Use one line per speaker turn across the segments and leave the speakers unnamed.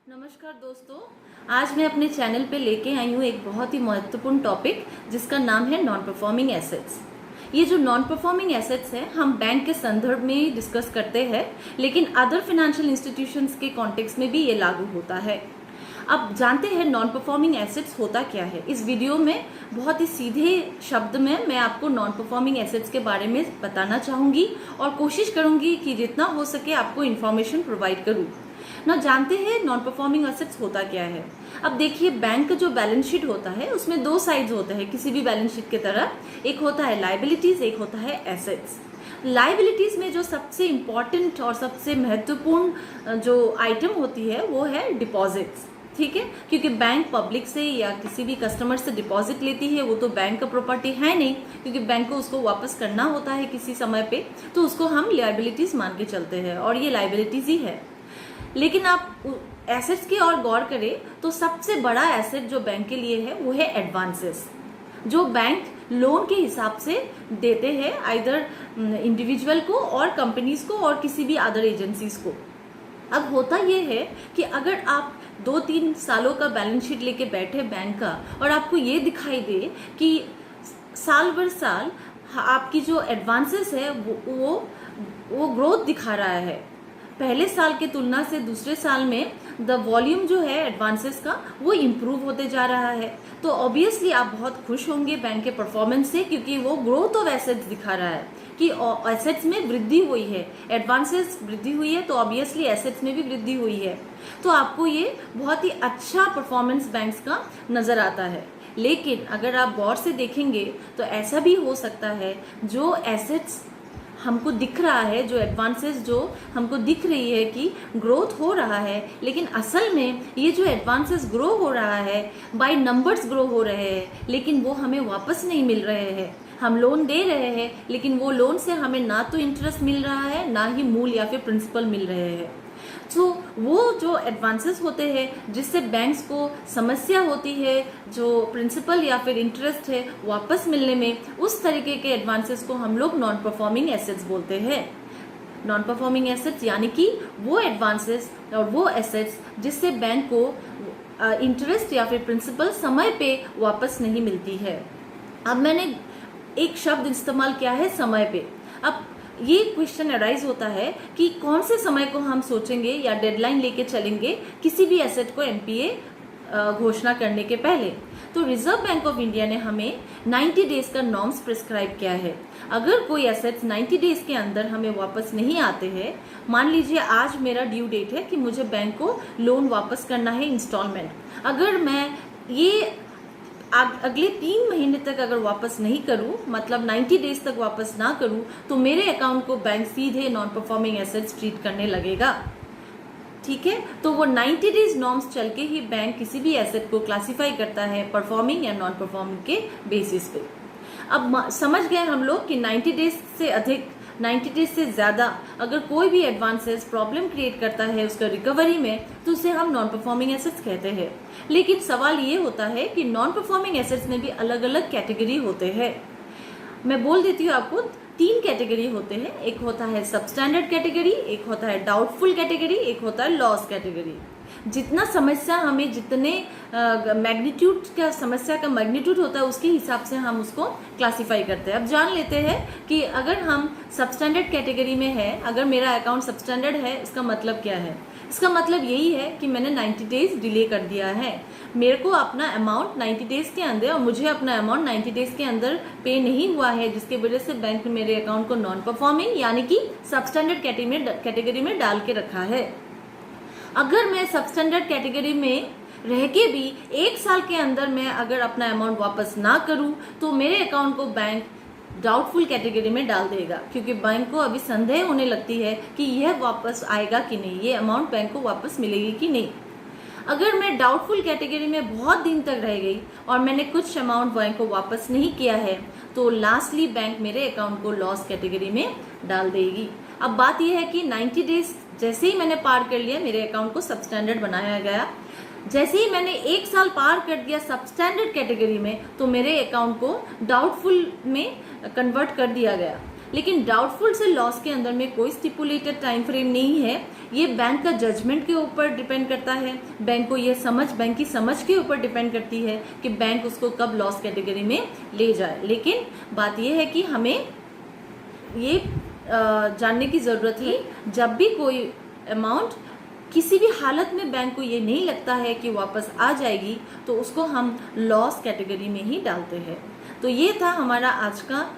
नमस्कार दोस्तों, आज मैं अपने चैनल पे लेके आई हूँ एक बहुत ही महत्वपूर्ण टॉपिक जिसका नाम है नॉन परफॉर्मिंग एसेट्स। ये जो नॉन परफॉर्मिंग एसेट्स है हम बैंक के संदर्भ में ही डिस्कस करते हैं, लेकिन अदर फाइनेंशियल इंस्टीट्यूशंस के कॉन्टेक्स्ट में भी ये लागू होता है। अब जानते हैं नॉन परफॉर्मिंग एसेट्स होता क्या है। इस वीडियो में बहुत ही सीधे शब्द में मैं आपको नॉन परफॉर्मिंग एसेट्स के बारे में बताना चाहूँगी और कोशिश करूँगी कि जितना हो सके आपको इन्फॉर्मेशन प्रोवाइड करूँ ना। जानते हैं नॉन परफॉर्मिंग एसेट्स होता क्या है। अब देखिए, बैंक का जो बैलेंस शीट होता है उसमें दो साइड्स होते हैं किसी भी बैलेंस शीट की तरह। एक होता है लायबिलिटीज, एक होता है एसेट्स। लायबिलिटीज में जो सबसे इम्पॉर्टेंट और सबसे महत्वपूर्ण जो आइटम होती है वो है डिपॉजिट्स। ठीक है, क्योंकि बैंक पब्लिक से या किसी भी कस्टमर से डिपॉजिट लेती है, वो तो बैंक का प्रॉपर्टी है नहीं, क्योंकि बैंक को उसको वापस करना होता है किसी समय पे, तो उसको हम लायबिलिटीज मान के चलते हैं और ये लायबिलिटीज ही है। लेकिन आप एसेट्स की ओर गौर करें तो सबसे बड़ा एसेट जो बैंक के लिए है वो है एडवांसेस, जो बैंक लोन के हिसाब से देते हैं आइदर इंडिविजुअल को और कंपनीज को और किसी भी अदर एजेंसीज को। अब होता ये है कि अगर आप 2-3 सालों का बैलेंस शीट लेके बैठे बैंक का और आपको ये दिखाई दे कि साल भर साल आपकी जो एडवांसेस है वो ग्रोथ दिखा रहा है, पहले साल के तुलना से दूसरे साल में द वॉल्यूम जो है एडवांसेस का वो इम्प्रूव होते जा रहा है, तो ऑब्वियसली आप बहुत खुश होंगे बैंक के परफॉर्मेंस से, क्योंकि वो ग्रोथ ऑफ एसेट्स दिखा रहा है कि एसेट्स में वृद्धि हुई है, एडवांसेस वृद्धि हुई है तो ऑब्वियसली एसेट्स में भी वृद्धि हुई है। तो आपको ये बहुत ही अच्छा परफॉर्मेंस बैंक्स का नजर आता है। लेकिन अगर आप गौर से देखेंगे तो ऐसा भी हो सकता है जो एसेट्स हमको दिख रहा है, जो एडवांसेस जो हमको दिख रही है कि ग्रोथ हो रहा है, लेकिन असल में ये जो एडवांसेस ग्रो हो रहा है बाय नंबर्स ग्रो हो रहे हैं, लेकिन वो हमें वापस नहीं मिल रहे हैं। हम लोन दे रहे हैं लेकिन वो लोन से हमें ना तो इंटरेस्ट मिल रहा है ना ही मूल या फिर प्रिंसिपल मिल रहे हैं। तो वो जो एडवांसेस होते हैं जिससे बैंक्स को समस्या होती है, जो प्रिंसिपल या फिर इंटरेस्ट है वापस मिलने में, उस तरीके के एडवांसेस को हम लोग नॉन परफॉर्मिंग एसेट्स बोलते हैं। नॉन परफॉर्मिंग एसेट्स यानी कि वो एडवांसेस और वो एसेट्स जिससे बैंक को इंटरेस्ट या फिर प्रिंसिपल समय पे वापस नहीं मिलती है। अब मैंने एक शब्द इस्तेमाल किया है समय पे। अब ये क्वेश्चन अराइज होता है कि कौन से समय को हम सोचेंगे या डेडलाइन लेके चलेंगे किसी भी एसेट को एनपीए घोषणा करने के पहले। तो रिजर्व बैंक ऑफ इंडिया ने हमें 90 डेज का नॉर्म्स प्रिस्क्राइब किया है। अगर कोई एसेट्स 90 डेज के अंदर हमें वापस नहीं आते हैं, मान लीजिए आज मेरा ड्यू डेट है कि मुझे बैंक को लोन वापस करना है इंस्टॉलमेंट, अगर मैं ये अगले 3 महीने तक अगर वापस नहीं करूं, मतलब 90 डेज तक वापस ना करूं, तो मेरे अकाउंट को बैंक सीधे नॉन परफॉर्मिंग एसेट्स ट्रीट करने लगेगा। ठीक है, तो वो 90 डेज नॉर्म्स चल के ही बैंक किसी भी एसेट को क्लासिफाई करता है परफॉर्मिंग या नॉन परफॉर्मिंग के बेसिस पे। अब समझ गए हम लोग कि 90 डेज से अधिक, 90 डेज से ज़्यादा अगर कोई भी एडवांसेस प्रॉब्लम क्रिएट करता है उसका रिकवरी में, तो उसे हम नॉन परफॉर्मिंग एसेट्स कहते हैं। लेकिन सवाल ये होता है कि नॉन परफॉर्मिंग एसेट्स में भी अलग अलग कैटेगरी होते हैं। मैं बोल देती हूँ आपको, 3 कैटेगरी होते हैं। एक होता है सबस्टैंडर्ड कैटेगरी, एक होता है डाउटफुल कैटेगरी, एक होता है लॉस कैटेगरी। जितना समस्या हमें, जितने मैग्नीट्यूड का समस्या का मैग्नीट्यूड होता है उसके हिसाब से हम उसको क्लासिफाई करते हैं। अब जान लेते हैं कि अगर हम सबस्टैंडर्ड कैटेगरी में है, अगर मेरा अकाउंट सबस्टैंडर्ड है, इसका मतलब क्या है। इसका मतलब यही है कि मैंने 90 डेज डिले कर दिया है, मेरे को अपना अमाउंट 90 डेज के अंदर और मुझे अपना अमाउंट 90 डेज के अंदर पे नहीं हुआ है, जिसके वजह से बैंक ने मेरे अकाउंट को नॉन परफॉर्मिंग यानी कि सबस्टैंडर्ड कैटेगरी में डाल के रखा है। अगर मैं सबस्टैंडर्ड कैटेगरी में रह के भी 1 साल के अंदर मैं अगर अपना अमाउंट वापस ना करूं, तो मेरे अकाउंट को बैंक डाउटफुल कैटेगरी में डाल देगा, क्योंकि बैंक को अभी संदेह होने लगती है कि यह वापस आएगा कि नहीं, ये अमाउंट बैंक को वापस मिलेगी कि नहीं। अगर मैं डाउटफुल कैटेगरी में बहुत दिन तक रह गई और मैंने कुछ अमाउंट बैंक को वापस नहीं किया है, तो लास्टली बैंक मेरे अकाउंट को लॉस कैटेगरी में डाल देगी। अब बात यह है कि 90 डेज जैसे ही मैंने पार कर लिया, मेरे अकाउंट को सबस्टैंडर्ड बनाया गया। जैसे ही मैंने 1 साल पार कर दिया सबस्टैंडर्ड कैटेगरी में, तो मेरे अकाउंट को डाउटफुल में कन्वर्ट कर दिया गया। लेकिन डाउटफुल से लॉस के अंदर में कोई स्टिपुलेटेड टाइम फ्रेम नहीं है। ये बैंक का जजमेंट के ऊपर डिपेंड करता है, बैंक की समझ के ऊपर डिपेंड करती है कि बैंक उसको कब लॉस कैटेगरी में ले जाए। लेकिन बात यह है कि हमें ये जानने की जरूरत है, जब भी कोई अमाउंट किसी भी हालत में बैंक को ये नहीं लगता है कि वापस आ जाएगी, तो उसको हम लॉस कैटेगरी में ही डालते हैं। तो ये था हमारा आज का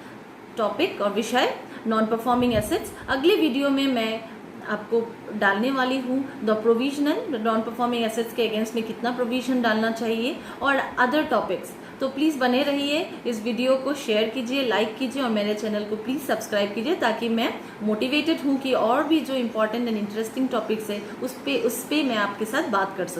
टॉपिक और विषय, नॉन परफॉर्मिंग एसेट्स। अगले वीडियो में मैं आपको डालने वाली हूँ the provisional, non performing assets के अगेंस्ट में कितना प्रोविजन डालना चाहिए और अदर टॉपिक्स। तो प्लीज़ बने रहिए, इस वीडियो को शेयर कीजिए, लाइक कीजिए और मेरे चैनल को प्लीज़ सब्सक्राइब कीजिए, ताकि मैं मोटिवेटेड हूँ कि और भी जो इम्पोर्टेंट एंड इंटरेस्टिंग टॉपिक्स है उस पे मैं आपके साथ बात कर सकूँ।